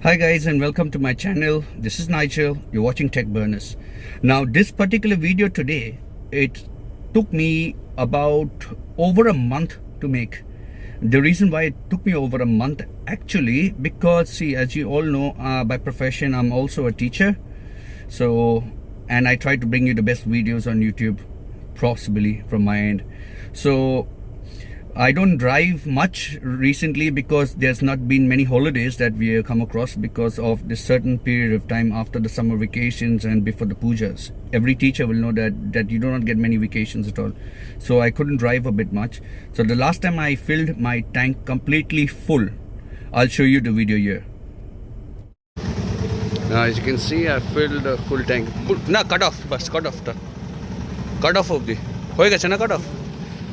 Hi guys, and welcome to my channel. This is Nigel. You're watching Tech Burners. Now this particular video today, it took me about over a month to make. The reason why it took me over a month actually, because see, as you all know, by profession I'm also a teacher. And I try to bring you the best videos on YouTube possibly from my end. So I don't drive much recently because there's not been many holidays that we have come across because of this certain period of time after the summer vacations and before the pujas. Every teacher will know that you do not get many vacations at all. So I couldn't drive a bit much. So the last time I filled my tank completely full, I'll show you the video here. Now as you can see, I filled the full tank. No, cut off first, cut off of the. Hoega chana cut off.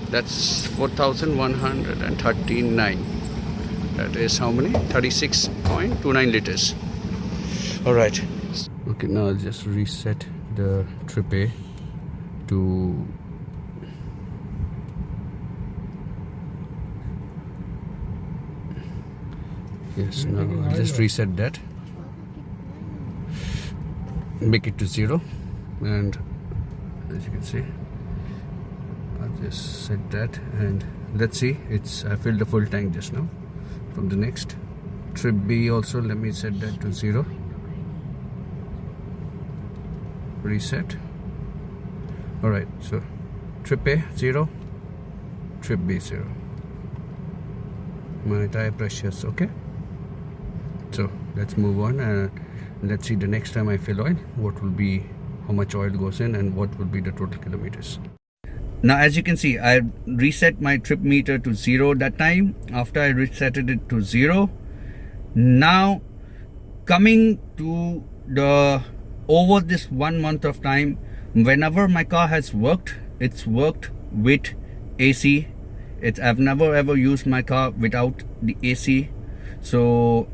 That's 4,139. That is how many? 36.29 liters. Alright. Okay, now I'll just reset the trip A to yes, now I'll just reset that. Make it to 0. And as you can see, I'll just set that, and let's see, I filled the full tank just now. From the next trip B also, let me set that to 0. Reset. Alright, so trip A 0, trip B 0. My tire pressures, okay. So let's move on and let's see the next time I fill oil, what will be, how much oil goes in and what will be the total kilometers. Now as you can see, I reset my trip meter to 0 that time. After I reset it to 0, now coming to the over this 1 month of time, whenever my car has worked, it's worked with AC. I've never ever used my car without the AC, so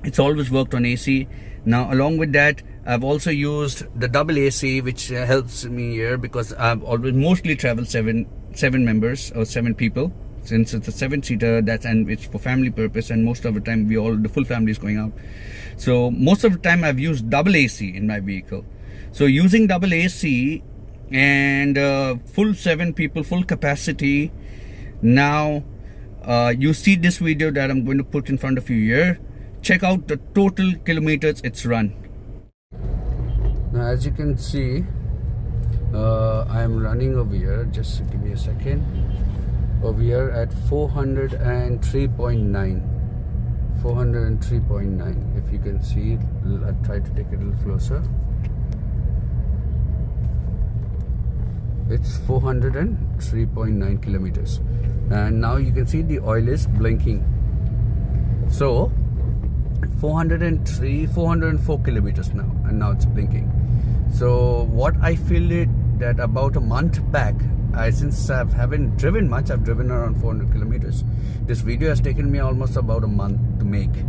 it's always worked on AC. Now along with that, I've also used the double AC, which helps me here because I've always mostly traveled seven members or 7 people, since it's a 7-seater. And it's for family purpose, and most of the time the full family is going out. So most of the time I've used double AC in my vehicle. So using double AC and full 7 people, full capacity. Now you see this video that I'm going to put in front of you here. Check out the total kilometers it's run. Now as you can see, I am running over here, just give me a second, over here at 403.9. 403.9. If you can see, I'll try to take it a little closer. It's 403.9 kilometers. And now you can see the oil is blinking. So 404 kilometers now, and now it's blinking. So what I feel it that about a month back, since I haven't driven much, I've driven around 400 kilometers. This video has taken me almost about a month to make.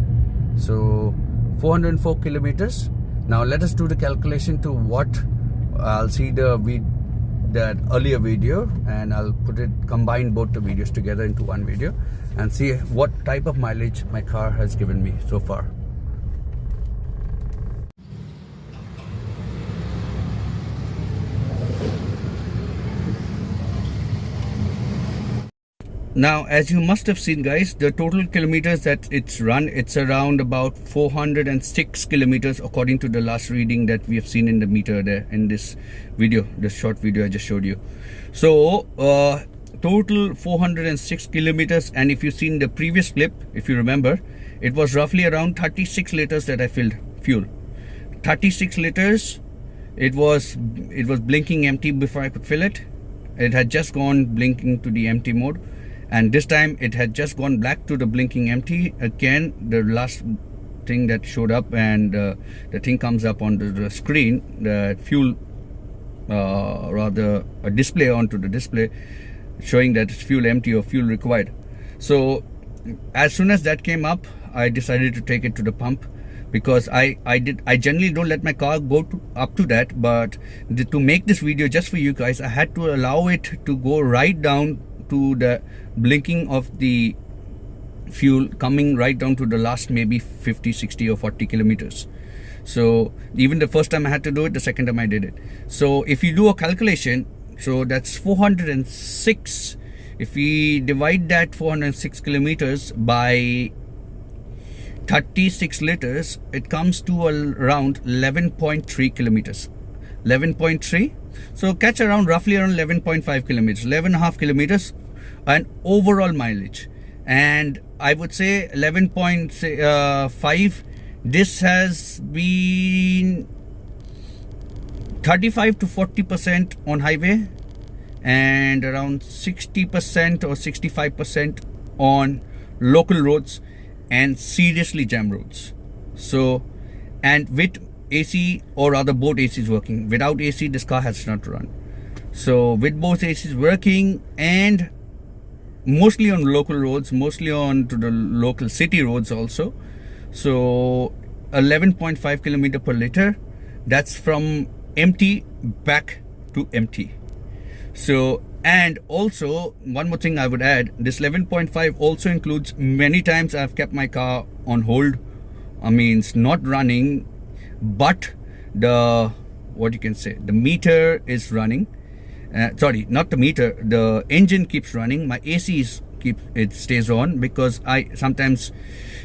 So 404 kilometers. Now let us do the calculation to what I'll see that earlier video, and I'll combine both the videos together into one video and see what type of mileage my car has given me so far. Now as you must have seen guys, the total kilometers that it's run, it's around about 406 kilometers according to the last reading that we have seen in the meter there in this video, this short video I just showed you. So total 406 kilometers, and if you've seen the previous clip, if you remember, it was roughly around 36 liters that I filled fuel. 36 liters. It was blinking empty before I could fill it. It had just gone blinking to the empty mode, and this time it had just gone back to the blinking empty again. The last thing that showed up, and the thing comes up on the screen, the fuel rather a display onto the display showing that it's fuel empty or fuel required. So as soon as that came up, I decided to take it to the pump, because I generally don't let my car go up to that, but to make this video just for you guys, I had to allow it to go right down to the blinking of the fuel coming right down to the last maybe 50, 60 or 40 kilometers. So even the first time I had to do it, the second time I did it. So if you do a calculation, so that's 406. If we divide that 406 kilometers by 36 liters, it comes to around 11.3 kilometers. 11.3. So catch around roughly around 11.5 kilometers, 11.5 kilometers, and overall mileage. And I would say 11.5. This has been 35 to 40% on highway, and around 60% or 65% on local roads and seriously jam roads. So, and with AC, or rather both ACs working. Without AC, this car has not run. So with both ACs working, and mostly on local roads, mostly on to the local city roads also. So 11.5 kilometer per liter. That's from empty back to empty. So, and also one more thing I would add, this 11.5 also includes many times I've kept my car on hold. I mean, it's not running, but the, what you can say, the meter is running. Sorry, not the meter, the engine keeps running. My AC it stays on, because I sometimes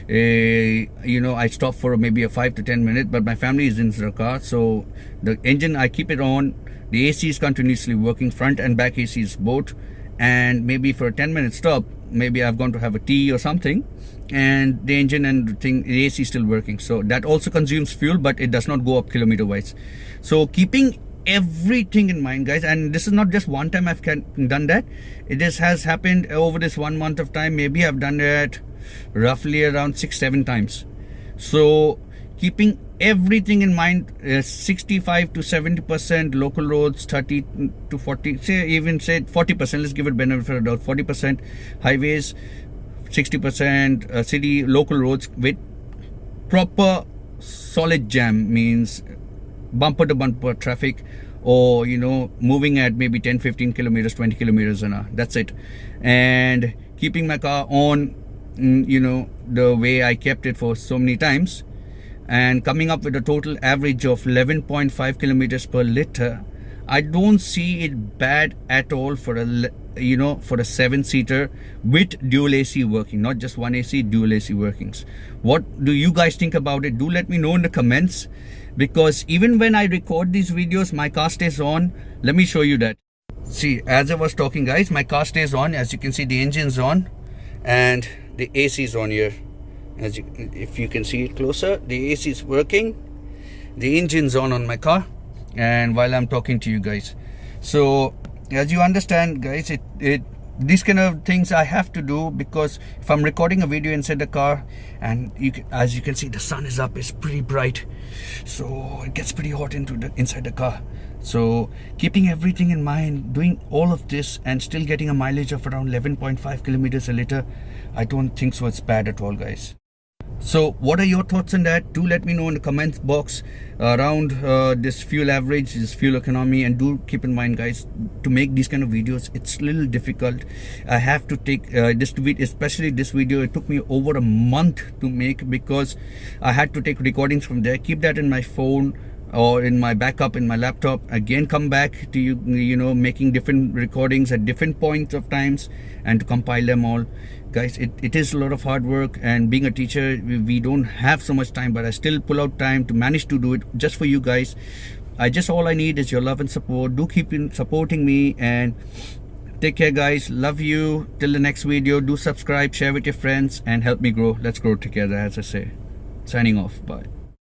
I stop for maybe a 5 to 10 minutes, but my family is in the car, so the engine, I keep it on. The AC is continuously working, front and back AC is both. And maybe for a 10-minute stop, maybe I've gone to have a tea or something, and the engine and the AC is still working. So that also consumes fuel, but it does not go up kilometer wise. So keeping everything in mind, guys, and this is not just one time I've done that. It has happened over this 1 month of time. Maybe I've done it roughly around 6-7 times. So keeping everything in mind, 65 to 70% local roads, 30 to 40, say 40%, let's give it benefit of doubt, 40% highways, 60% city local roads with proper solid jam, means bumper to bumper traffic, or moving at maybe 10-15 kilometers, 20 kilometers an hour. That's it. And keeping my car on the way I kept it for so many times, and coming up with a total average of 11.5 kilometers per liter. I don't see it bad at all for a for a 7-seater with dual AC working, not just one AC, dual AC workings. What do you guys think about it? Do let me know in the comments, because even when I record these videos, my car stays on. Let me show you that. See, as I was talking, guys, my car stays on. As you can see, the engine's on and the AC is on here. If you can see it closer, the AC is working, the engine's on my car, and while I'm talking to you guys. So as you understand, guys, these kind of things I have to do, because if I'm recording a video inside the car, and as you can see, the sun is up, it's pretty bright, so it gets pretty hot inside the car. So keeping everything in mind, doing all of this and still getting a mileage of around 11.5 kilometers a liter, I don't think so it's bad at all, guys. So what are your thoughts on that? Do let me know in the comments box around this fuel average, this fuel economy. And do keep in mind, guys, to make these kind of videos, it's a little difficult. I have to take this video, especially this video, it took me over a month to make, because I had to take recordings from there, keep that in my phone or in my backup in my laptop, again come back to making different recordings at different points of times, and to compile them all. Guys, it is a lot of hard work, and being a teacher, we don't have so much time, but I still pull out time to manage to do it just for you guys. All I need is your love and support. Do keep supporting me, and take care, guys. Love you. Till the next video, do subscribe, share with your friends, and help me grow. Let's grow together, as I say. Signing off. Bye.